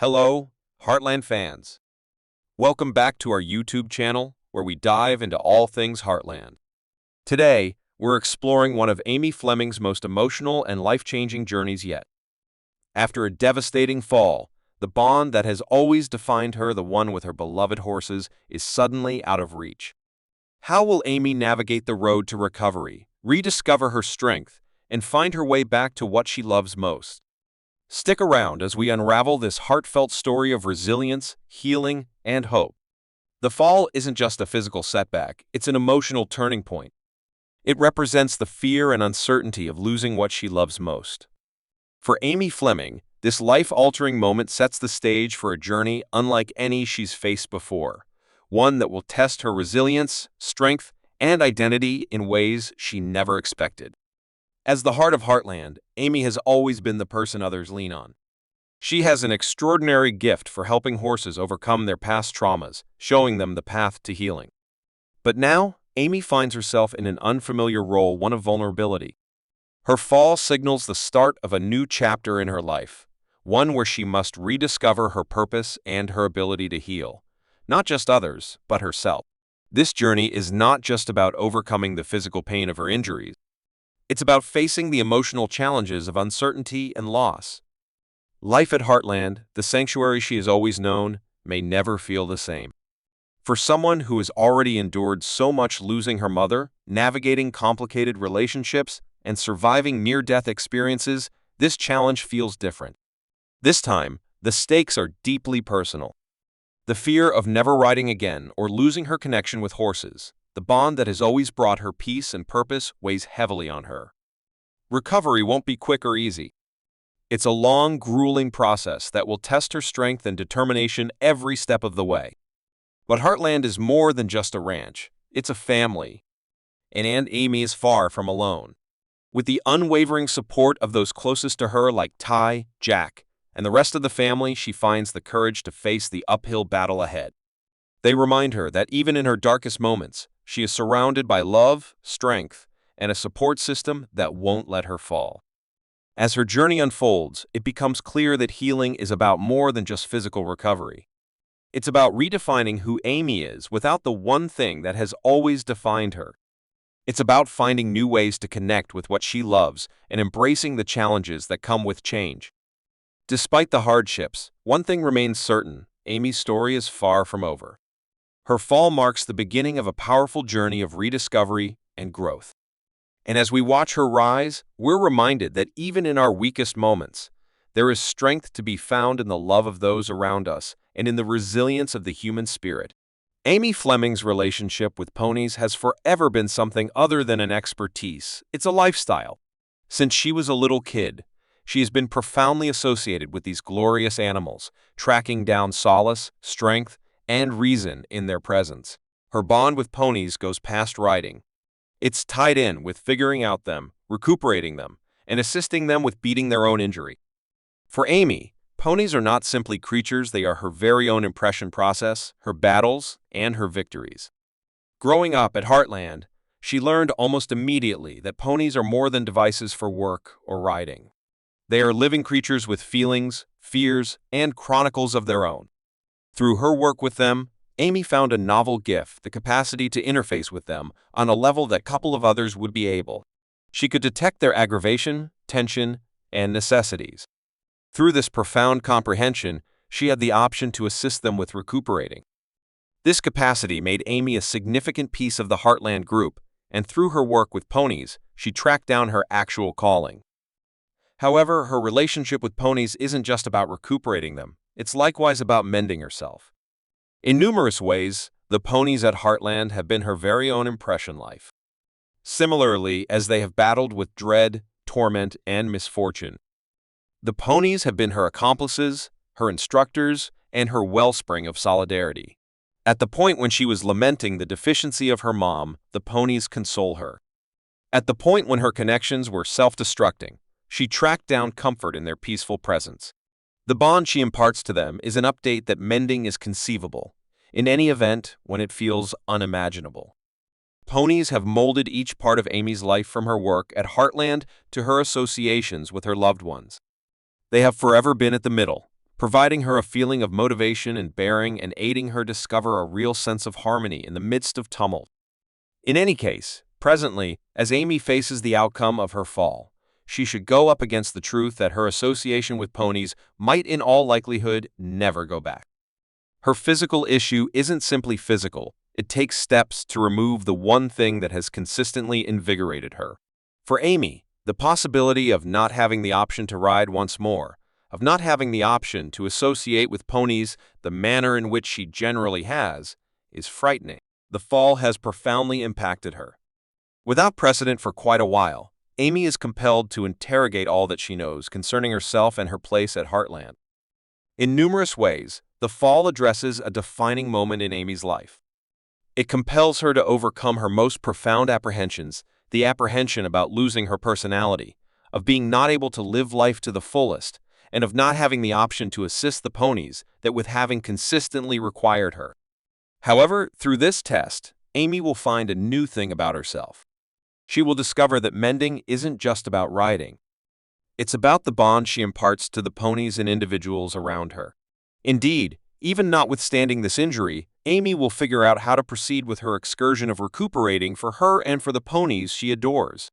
Hello, Heartland fans. Welcome back to our YouTube channel, where we dive into all things Heartland. Today, we're exploring one of Amy Fleming's most emotional and life-changing journeys yet. After a devastating fall, the bond that has always defined her, the one with her beloved horses, is suddenly out of reach. How will Amy navigate the road to recovery, rediscover her strength, and find her way back to what she loves most? Stick around as we unravel this heartfelt story of resilience, healing, and hope. The fall isn't just a physical setback, it's an emotional turning point. It represents the fear and uncertainty of losing what she loves most. For Amy Fleming, this life-altering moment sets the stage for a journey unlike any she's faced before, one that will test her resilience, strength, and identity in ways she never expected. As the heart of Heartland, Amy has always been the person others lean on. She has an extraordinary gift for helping horses overcome their past traumas, showing them the path to healing. But now, Amy finds herself in an unfamiliar role, one of vulnerability. Her fall signals the start of a new chapter in her life, one where she must rediscover her purpose and her ability to heal, not just others, but herself. This journey is not just about overcoming the physical pain of her injuries. It's about facing the emotional challenges of uncertainty and loss. Life at Heartland, the sanctuary she has always known, may never feel the same. For someone who has already endured so much, losing her mother, navigating complicated relationships, and surviving near-death experiences, this challenge feels different. This time, the stakes are deeply personal. The fear of never riding again or losing her connection with horses, the bond that has always brought her peace and purpose, weighs heavily on her. Recovery won't be quick or easy. It's a long, grueling process that will test her strength and determination every step of the way. But Heartland is more than just a ranch. It's a family. And Amy is far from alone. With the unwavering support of those closest to her like Ty, Jack, and the rest of the family, she finds the courage to face the uphill battle ahead. They remind her that even in her darkest moments, she is surrounded by love, strength, and a support system that won't let her fall. As her journey unfolds, it becomes clear that healing is about more than just physical recovery. It's about redefining who Amy is without the one thing that has always defined her. It's about finding new ways to connect with what she loves and embracing the challenges that come with change. Despite the hardships, one thing remains certain: Amy's story is far from over. Her fall marks the beginning of a powerful journey of rediscovery and growth. And as we watch her rise, we're reminded that even in our weakest moments, there is strength to be found in the love of those around us and in the resilience of the human spirit. Amy Fleming's relationship with ponies has forever been something other than an expertise. It's a lifestyle. Since she was a little kid, she has been profoundly associated with these glorious animals, tracking down solace, strength, and reason in their presence. Her bond with ponies goes past riding. It's tied in with figuring out them, recuperating them, and assisting them with beating their own injury. For Amy, ponies are not simply creatures, they are her very own impression process, her battles, and her victories. Growing up at Heartland, she learned almost immediately that ponies are more than devices for work or riding. They are living creatures with feelings, fears, and chronicles of their own. Through her work with them, Amy found a novel gift, the capacity to interface with them on a level that couple of others would be able. She could detect their aggravation, tension, and necessities. Through this profound comprehension, she had the option to assist them with recuperating. This capacity made Amy a significant piece of the Heartland group, and through her work with ponies, she tracked down her actual calling. However, her relationship with ponies isn't just about recuperating them. It's likewise about mending herself. In numerous ways, the ponies at Heartland have been her very own impression life. Similarly, as they have battled with dread, torment, and misfortune, the ponies have been her accomplices, her instructors, and her wellspring of solidarity. At the point when she was lamenting the deficiency of her mom, the ponies console her. At the point when her connections were self-destructing, she tracked down comfort in their peaceful presence. The bond she imparts to them is an update that mending is conceivable, in any event, when it feels unimaginable. Ponies have molded each part of Amy's life, from her work at Heartland to her associations with her loved ones. They have forever been at the middle, providing her a feeling of motivation and bearing and aiding her discover a real sense of harmony in the midst of tumult. In any case, presently, as Amy faces the outcome of her fall, she should go up against the truth that her association with ponies might in all likelihood never go back. Her physical issue isn't simply physical, it takes steps to remove the one thing that has consistently invigorated her. For Amy, the possibility of not having the option to ride once more, of not having the option to associate with ponies the manner in which she generally has, is frightening. The fall has profoundly impacted her. Without precedent for quite a while, Amy is compelled to interrogate all that she knows concerning herself and her place at Heartland. In numerous ways, the fall addresses a defining moment in Amy's life. It compels her to overcome her most profound apprehensions, the apprehension about losing her personality, of being not able to live life to the fullest, and of not having the option to assist the ponies that with having consistently required her. However, through this test, Amy will find a new thing about herself. She will discover that mending isn't just about riding. It's about the bond she imparts to the ponies and individuals around her. Indeed, even notwithstanding this injury, Amy will figure out how to proceed with her excursion of recuperating for her and for the ponies she adores.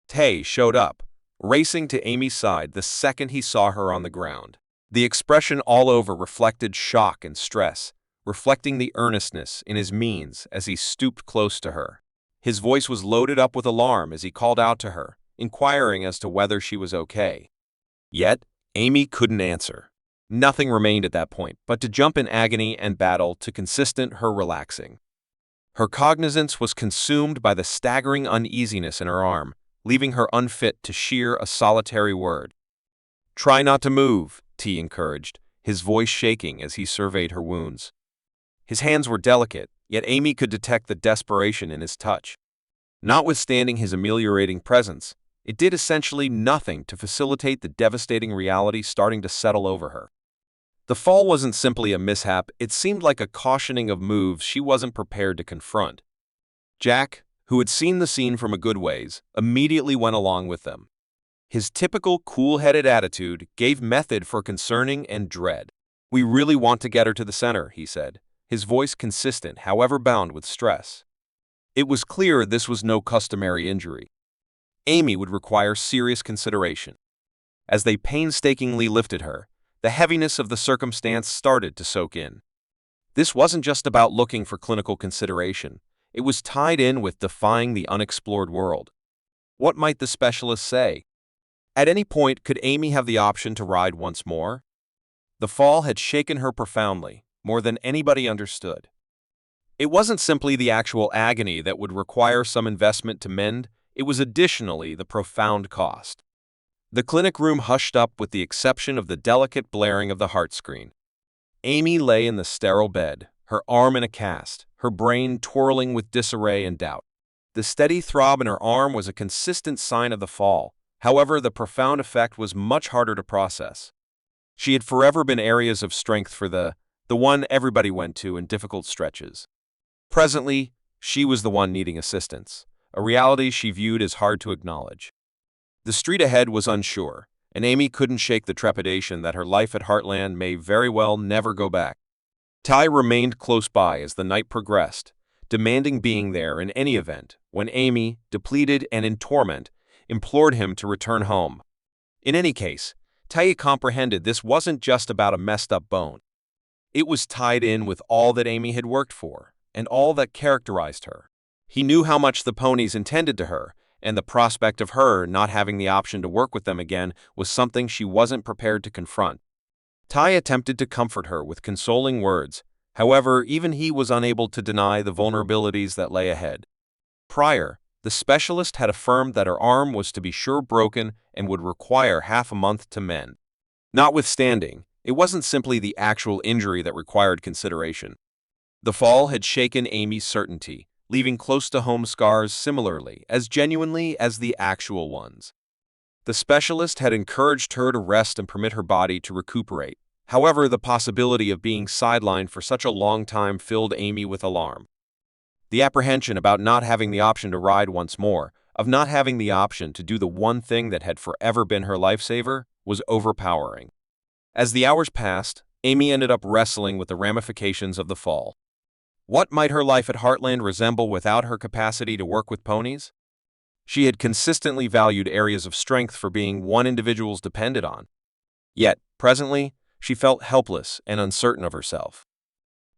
Tay showed up, racing to Amy's side the second he saw her on the ground. The expression all over reflected shock and stress, reflecting the earnestness in his mien as he stooped close to her. His voice was loaded up with alarm as he called out to her, inquiring as to whether she was okay. Yet, Amy couldn't answer. Nothing remained at that point but to jump in agony and battle to consistent her relaxing. Her cognizance was consumed by the staggering uneasiness in her arm, leaving her unfit to shear a solitary word. "Try not to move," T encouraged, his voice shaking as he surveyed her wounds. His hands were delicate, yet Amy could detect the desperation in his touch. Notwithstanding his ameliorating presence, it did essentially nothing to facilitate the devastating reality starting to settle over her. The fall wasn't simply a mishap, it seemed like a cautioning of moves she wasn't prepared to confront. Jack, who had seen the scene from a good ways, immediately went along with them. His typical cool-headed attitude gave method for concerning and dread. "We really want to get her to the center," he said, his voice consistent, however bound with stress. It was clear this was no customary injury. Amy would require serious consideration. As they painstakingly lifted her, the heaviness of the circumstance started to soak in. This wasn't just about looking for clinical consideration. It was tied in with defying the unexplored world. What might the specialist say? At any point, could Amy have the option to ride once more? The fall had shaken her profoundly, more than anybody understood. It wasn't simply the actual agony that would require some investment to mend, it was additionally the profound cost. The clinic room hushed up with the exception of the delicate blaring of the heart screen. Amy lay in the sterile bed, her arm in a cast, her brain twirling with disarray and doubt. The steady throb in her arm was a consistent sign of the fall. However, the profound effect was much harder to process. She had forever been areas of strength for the one everybody went to in difficult stretches. Presently, she was the one needing assistance, a reality she viewed as hard to acknowledge. The street ahead was unsure, and Amy couldn't shake the trepidation that her life at Heartland may very well never go back. Ty remained close by as the night progressed, demanding being there in any event, when Amy, depleted and in torment, implored him to return home. In any case, Ty comprehended this wasn't just about a messed-up bone. It was tied in with all that Amy had worked for, and all that characterized her. He knew how much the ponies intended to her, and the prospect of her not having the option to work with them again was something she wasn't prepared to confront. Ty attempted to comfort her with consoling words, however, even he was unable to deny the vulnerabilities that lay ahead. Prior, the specialist had affirmed that her arm was to be sure broken and would require half a month to mend. Notwithstanding, it wasn't simply the actual injury that required consideration. The fall had shaken Amy's certainty, leaving close-to-home scars similarly as genuinely as the actual ones. The specialist had encouraged her to rest and permit her body to recuperate. However, the possibility of being sidelined for such a long time filled Amy with alarm. The apprehension about not having the option to ride once more, of not having the option to do the one thing that had forever been her lifesaver, was overpowering. As the hours passed, Amy ended up wrestling with the ramifications of the fall. What might her life at Heartland resemble without her capacity to work with ponies? She had consistently valued areas of strength for being one individual's depended on. Yet, presently, she felt helpless and uncertain of herself.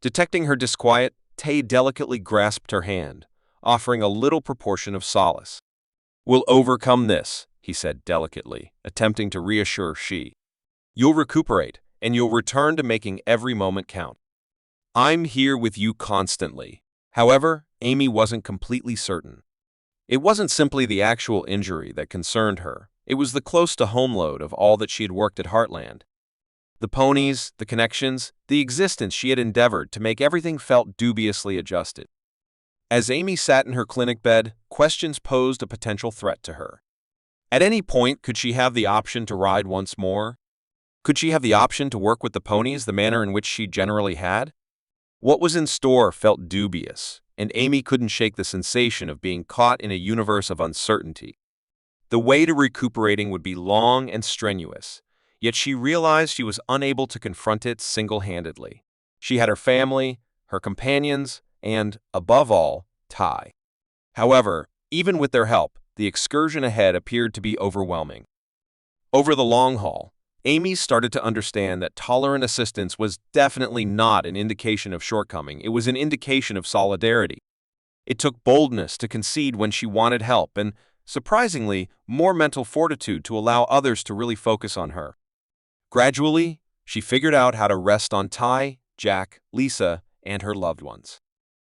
Detecting her disquiet, Tay delicately grasped her hand, offering a little proportion of solace. "We'll overcome this," he said delicately, attempting to reassure she. "You'll recuperate, and you'll return to making every moment count. I'm here with you constantly." However, Amy wasn't completely certain. It wasn't simply the actual injury that concerned her. It was the close-to-home load of all that she had worked at Heartland. The ponies, the connections, the existence she had endeavored to make everything felt dubiously adjusted. As Amy sat in her clinic bed, questions posed a potential threat to her. At any point, could she have the option to ride once more? Could she have the option to work with the ponies the manner in which she generally had? What was in store felt dubious, and Amy couldn't shake the sensation of being caught in a universe of uncertainty. The way to recuperating would be long and strenuous, yet she realized she was unable to confront it single-handedly. She had her family, her companions, and, above all, Ty. However, even with their help, the excursion ahead appeared to be overwhelming. Over the long haul, Amy started to understand that tolerant assistance was definitely not an indication of shortcoming. It was an indication of solidarity. It took boldness to concede when she wanted help and, surprisingly, more mental fortitude to allow others to really focus on her. Gradually, she figured out how to rest on Ty, Jack, Lisa, and her loved ones.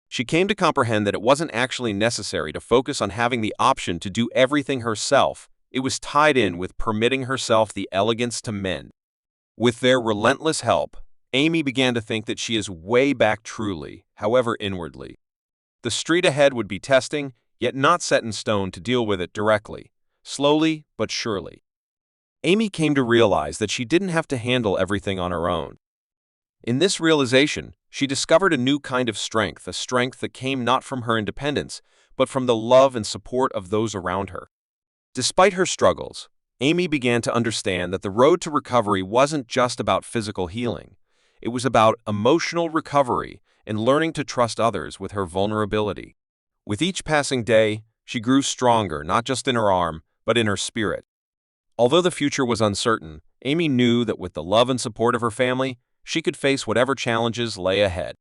She came to comprehend that it wasn't actually necessary to focus on having the option to do everything herself. It was tied in with permitting herself the elegance to mend. With their relentless help, Amy began to think that she is way back truly, however inwardly. The street ahead would be testing, yet not set in stone to deal with it directly, slowly but surely. Amy came to realize that she didn't have to handle everything on her own. In this realization, she discovered a new kind of strength, a strength that came not from her independence, but from the love and support of those around her. Despite her struggles, Amy began to understand that the road to recovery wasn't just about physical healing. It was about emotional recovery and learning to trust others with her vulnerability. With each passing day, she grew stronger, not just in her arm, but in her spirit. Although the future was uncertain, Amy knew that with the love and support of her family, she could face whatever challenges lay ahead.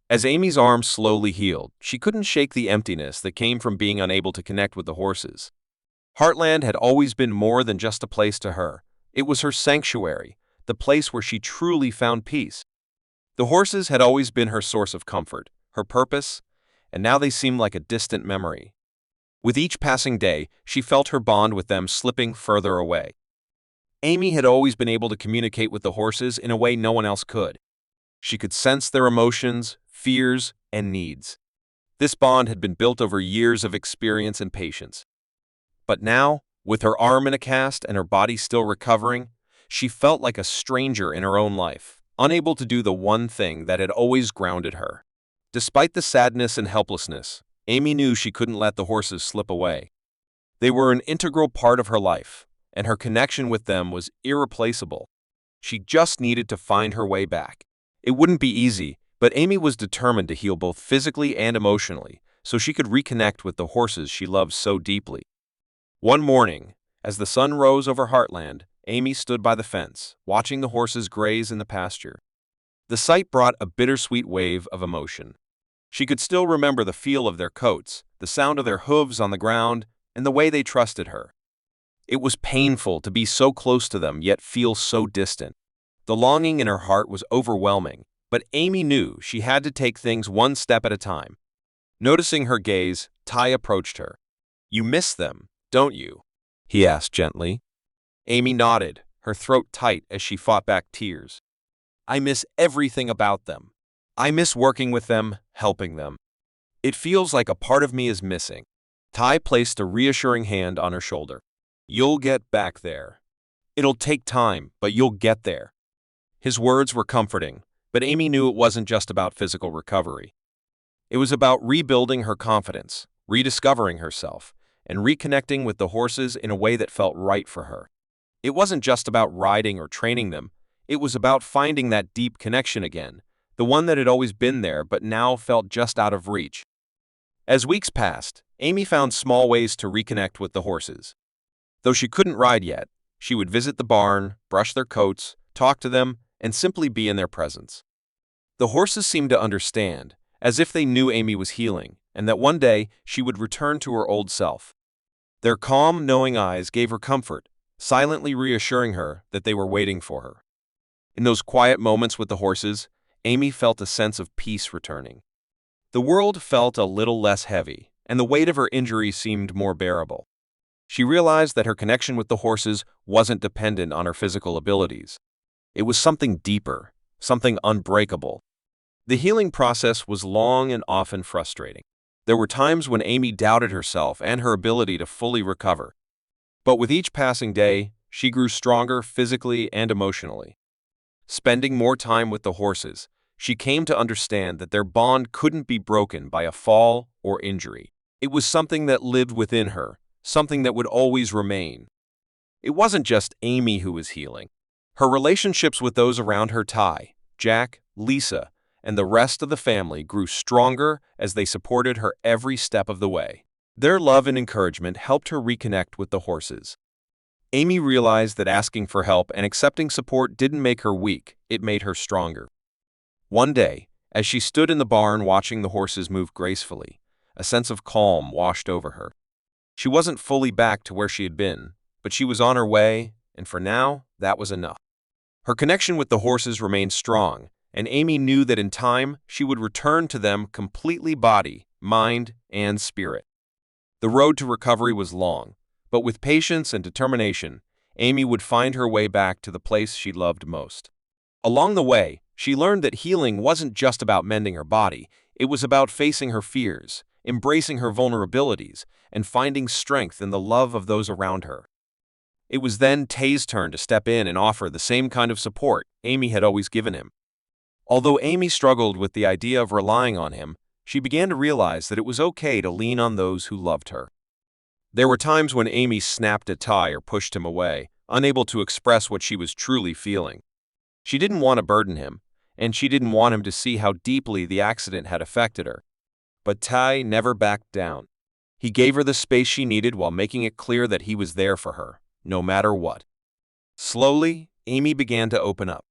As Amy's arm slowly healed, she couldn't shake the emptiness that came from being unable to connect with the horses. Heartland had always been more than just a place to her. It was her sanctuary, the place where she truly found peace. The horses had always been her source of comfort, her purpose, and now they seemed like a distant memory. With each passing day, she felt her bond with them slipping further away. Amy had always been able to communicate with the horses in a way no one else could. She could sense their emotions, fears, and needs. This bond had been built over years of experience and patience. But now, with her arm in a cast and her body still recovering, she felt like a stranger in her own life, unable to do the one thing that had always grounded her. Despite the sadness and helplessness, Amy knew she couldn't let the horses slip away. They were an integral part of her life, and her connection with them was irreplaceable. She just needed to find her way back. It wouldn't be easy, but Amy was determined to heal both physically and emotionally, so she could reconnect with the horses she loved so deeply. One morning, as the sun rose over Heartland, Amy stood by the fence, watching the horses graze in the pasture. The sight brought a bittersweet wave of emotion. She could still remember the feel of their coats, the sound of their hooves on the ground, and the way they trusted her. It was painful to be so close to them yet feel so distant. The longing in her heart was overwhelming, but Amy knew she had to take things one step at a time. Noticing her gaze, Ty approached her. "You miss them, don't you?" he asked gently. Amy nodded, her throat tight as she fought back tears. "I miss everything about them. I miss working with them, helping them. It feels like a part of me is missing." Ty placed a reassuring hand on her shoulder. "You'll get back there. It'll take time, but you'll get there." His words were comforting, but Amy knew it wasn't just about physical recovery. It was about rebuilding her confidence, rediscovering herself, and reconnecting with the horses in a way that felt right for her. It wasn't just about riding or training them, It was about finding that deep connection again, the one that had always been there but now felt just out of reach. As weeks passed, Amy found small ways to reconnect with the horses. Though she couldn't ride yet, she would visit the barn, brush their coats, talk to them, and simply be in their presence. The horses seemed to understand, as if they knew Amy was healing, and that one day she would return to her old self. Their calm, knowing eyes gave her comfort, silently reassuring her that they were waiting for her. In those quiet moments with the horses, Amy felt a sense of peace returning. The world felt a little less heavy, and the weight of her injury seemed more bearable. She realized that her connection with the horses wasn't dependent on her physical abilities. It was something deeper, something unbreakable. The healing process was long and often frustrating. There were times when Amy doubted herself and her ability to fully recover. But with each passing day, she grew stronger physically and emotionally. Spending more time with the horses, she came to understand that their bond couldn't be broken by a fall or injury. It was something that lived within her, something that would always remain. It wasn't just Amy who was healing. Her relationships with those around her, Ty, Jack, Lisa, and the rest of the family grew stronger as they supported her every step of the way. Their love and encouragement helped her reconnect with the horses. Amy realized that asking for help and accepting support didn't make her weak, it made her stronger. One day, as she stood in the barn watching the horses move gracefully, a sense of calm washed over her. She wasn't fully back to where she had been, but she was on her way, and for now, that was enough. Her connection with the horses remained strong, and Amy knew that in time she would return to them completely body, mind, and spirit. The road to recovery was long, but with patience and determination, Amy would find her way back to the place she loved most. Along the way, she learned that healing wasn't just about mending her body, it was about facing her fears, embracing her vulnerabilities, and finding strength in the love of those around her. It was then Tay's turn to step in and offer the same kind of support Amy had always given him. Although Amy struggled with the idea of relying on him, she began to realize that it was okay to lean on those who loved her. There were times when Amy snapped at Ty or pushed him away, unable to express what she was truly feeling. She didn't want to burden him, and she didn't want him to see how deeply the accident had affected her. But Ty never backed down. He gave her the space she needed while making it clear that he was there for her, no matter what. Slowly, Amy began to open up.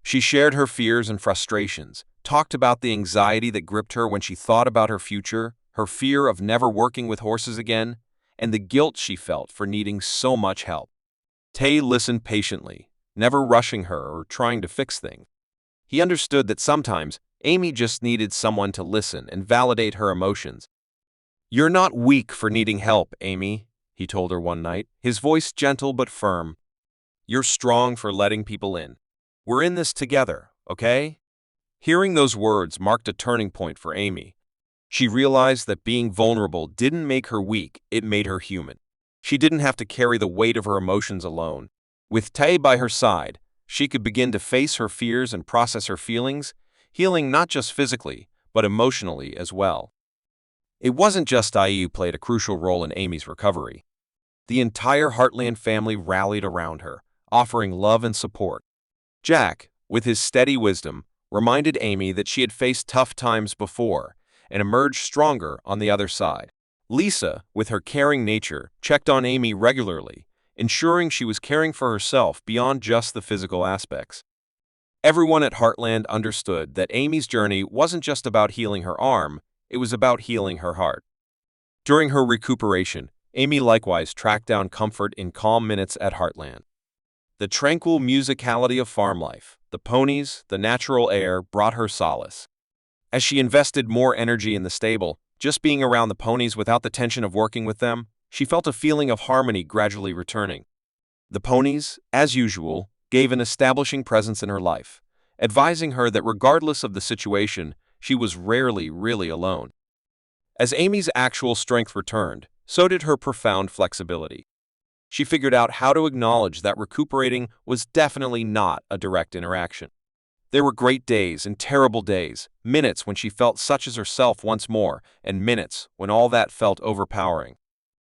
She shared her fears and frustrations, talked about the anxiety that gripped her when she thought about her future, her fear of never working with horses again, and the guilt she felt for needing so much help. Tay listened patiently, never rushing her or trying to fix things. He understood that sometimes Amy just needed someone to listen and validate her emotions. "You're not weak for needing help, Amy," he told her one night, his voice gentle but firm. "You're strong for letting people in. We're in this together, okay?" Hearing those words marked a turning point for Amy. She realized that being vulnerable didn't make her weak, it made her human. She didn't have to carry the weight of her emotions alone. With Tay by her side, she could begin to face her fears and process her feelings, healing not just physically, but emotionally as well. It wasn't just Ty who played a crucial role in Amy's recovery. The entire Heartland family rallied around her, offering love and support. Jack, with his steady wisdom, reminded Amy that she had faced tough times before and emerged stronger on the other side. Lisa, with her caring nature, checked on Amy regularly, ensuring she was caring for herself beyond just the physical aspects. Everyone at Heartland understood that Amy's journey wasn't just about healing her arm, it was about healing her heart. During her recuperation, Amy likewise tracked down comfort in calm minutes at Heartland. The tranquil musicality of farm life, the ponies, the natural air brought her solace. As she invested more energy in the stable, just being around the ponies without the tension of working with them, she felt a feeling of harmony gradually returning. The ponies, as usual, gave an establishing presence in her life, advising her that regardless of the situation, she was rarely really alone. As Amy's actual strength returned, so did her profound flexibility. She figured out how to acknowledge that recuperating was definitely not a direct interaction. There were great days and terrible days, minutes when she felt such as herself once more, and minutes when all that felt overpowering.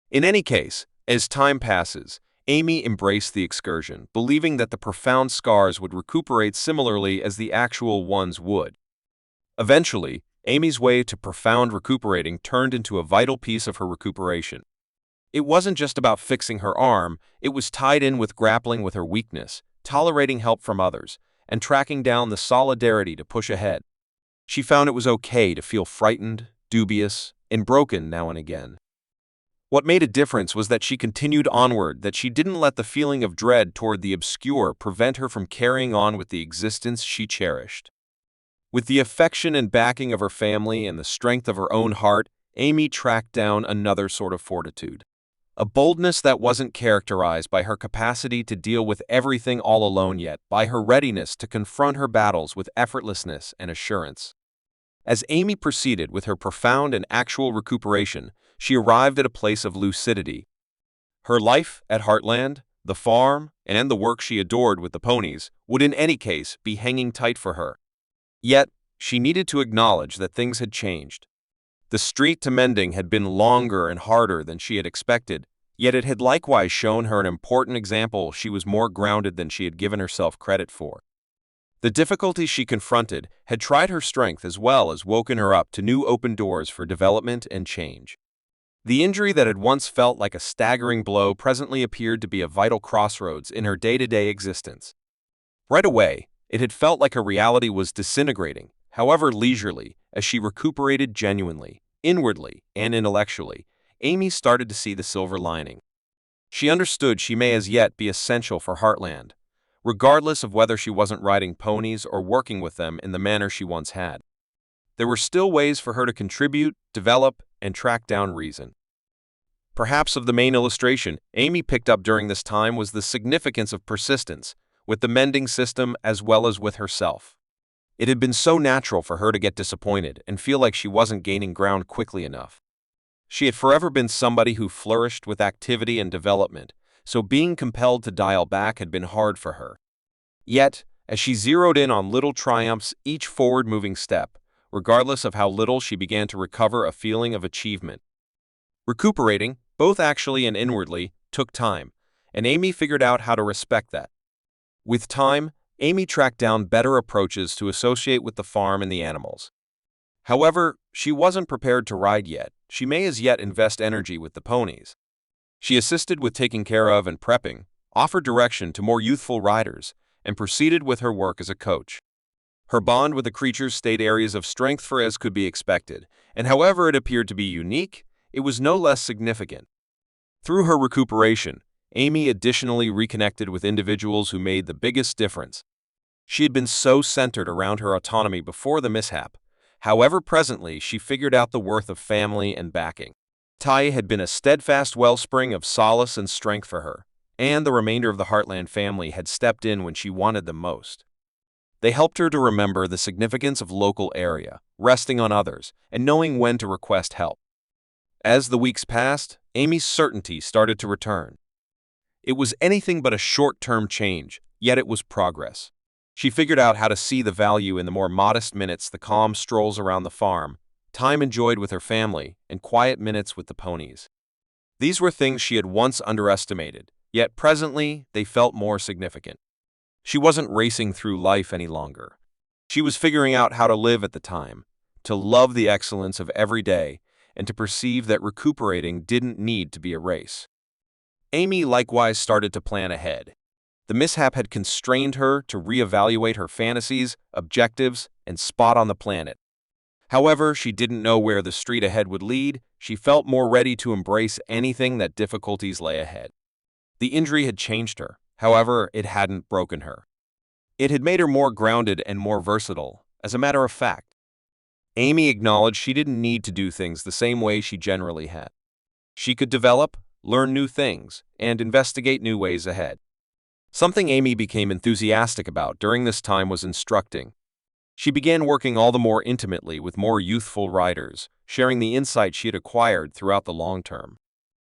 In any case, as time passes, Amy embraced the excursion, believing that the profound scars would recuperate similarly as the actual ones would. Eventually, Amy's way to profound recuperating turned into a vital piece of her recuperation. It wasn't just about fixing her arm, it was tied in with grappling with her weakness, tolerating help from others, and tracking down the solidarity to push ahead. She found it was okay to feel frightened, dubious, and broken now and again. What made a difference was that she continued onward, that she didn't let the feeling of dread toward the obscure prevent her from carrying on with the existence she cherished. With the affection and backing of her family and the strength of her own heart, Amy tracked down another sort of fortitude. A boldness that wasn't characterized by her capacity to deal with everything all alone yet by her readiness to confront her battles with effortlessness and assurance. As Amy proceeded with her profound and actual recuperation, she arrived at a place of lucidity. Her life at Heartland, the farm, and the work she adored with the ponies would in any case be hanging tight for her. Yet, she needed to acknowledge that things had changed. The street to mending had been longer and harder than she had expected, yet it had likewise shown her an important example she was more grounded than she had given herself credit for. The difficulties she confronted had tried her strength as well as woken her up to new open doors for development and change. The injury that had once felt like a staggering blow presently appeared to be a vital crossroads in her day-to-day existence. Right away, it had felt like her reality was disintegrating, however leisurely, as she recuperated genuinely, inwardly, and intellectually. Amy started to see the silver lining. She understood she may as yet be essential for Heartland, regardless of whether she wasn't riding ponies or working with them in the manner she once had. There were still ways for her to contribute, develop, and track down reason. Perhaps of the main illustration Amy picked up during this time was the significance of persistence, with the mending system as well as with herself. It had been so natural for her to get disappointed and feel like she wasn't gaining ground quickly enough. She had forever been somebody who flourished with activity and development, so being compelled to dial back had been hard for her. Yet, as she zeroed in on little triumphs, each forward-moving step, regardless of how little, she began to recover a feeling of achievement. Recuperating, both actually and inwardly, took time, and Amy figured out how to respect that. With time, Amy tracked down better approaches to associate with the farm and the animals. However, she wasn't prepared to ride yet. She may as yet invest energy with the ponies. She assisted with taking care of and prepping, offered direction to more youthful riders, and proceeded with her work as a coach. Her bond with the creatures stayed areas of strength for as could be expected, and however it appeared to be unique, it was no less significant. Through her recuperation, Amy additionally reconnected with individuals who made the biggest difference. She had been so centered around her autonomy before the mishap. However, presently she figured out the worth of family and backing. Ty had been a steadfast wellspring of solace and strength for her, and the remainder of the Heartland family had stepped in when she wanted them most. They helped her to remember the significance of local area, resting on others, and knowing when to request help. As the weeks passed, Amy's certainty started to return. It was anything but a short-term change, yet it was progress. She figured out how to see the value in the more modest minutes, the calm strolls around the farm, time enjoyed with her family, and quiet minutes with the ponies. These were things she had once underestimated, yet presently they felt more significant. She wasn't racing through life any longer. She was figuring out how to live at the time, to love the excellence of every day, and to perceive that recuperating didn't need to be a race. Amy likewise started to plan ahead. The mishap had constrained her to reevaluate her fantasies, objectives, and spot on the planet. However, she didn't know where the street ahead would lead. She felt more ready to embrace anything that difficulties lay ahead. The injury had changed her. However, it hadn't broken her. It had made her more grounded and more versatile. As a matter of fact, Amy acknowledged she didn't need to do things the same way she generally had. She could develop, learn new things, and investigate new ways ahead. Something Amy became enthusiastic about during this time was instructing. She began working all the more intimately with more youthful riders, sharing the insight she had acquired throughout the long term.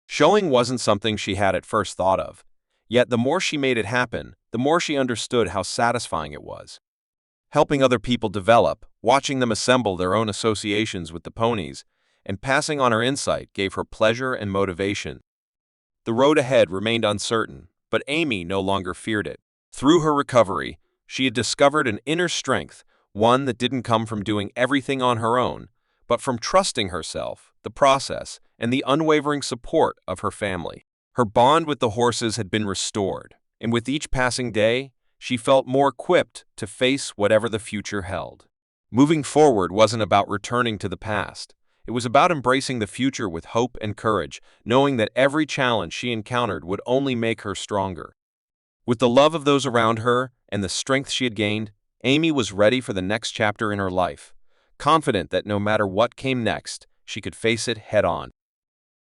Showing wasn't something she had at first thought of, yet the more she made it happen, the more she understood how satisfying it was. Helping other people develop, watching them assemble their own associations with the ponies, and passing on her insight gave her pleasure and motivation. The road ahead remained uncertain, but Amy no longer feared it. Through her recovery, she had discovered an inner strength, one that didn't come from doing everything on her own, but from trusting herself, the process, and the unwavering support of her family. Her bond with the horses had been restored, and with each passing day, she felt more equipped to face whatever the future held. Moving forward wasn't about returning to the past. It was about embracing the future with hope and courage, knowing that every challenge she encountered would only make her stronger. With the love of those around her and the strength she had gained, Amy was ready for the next chapter in her life, confident that no matter what came next, she could face it head-on.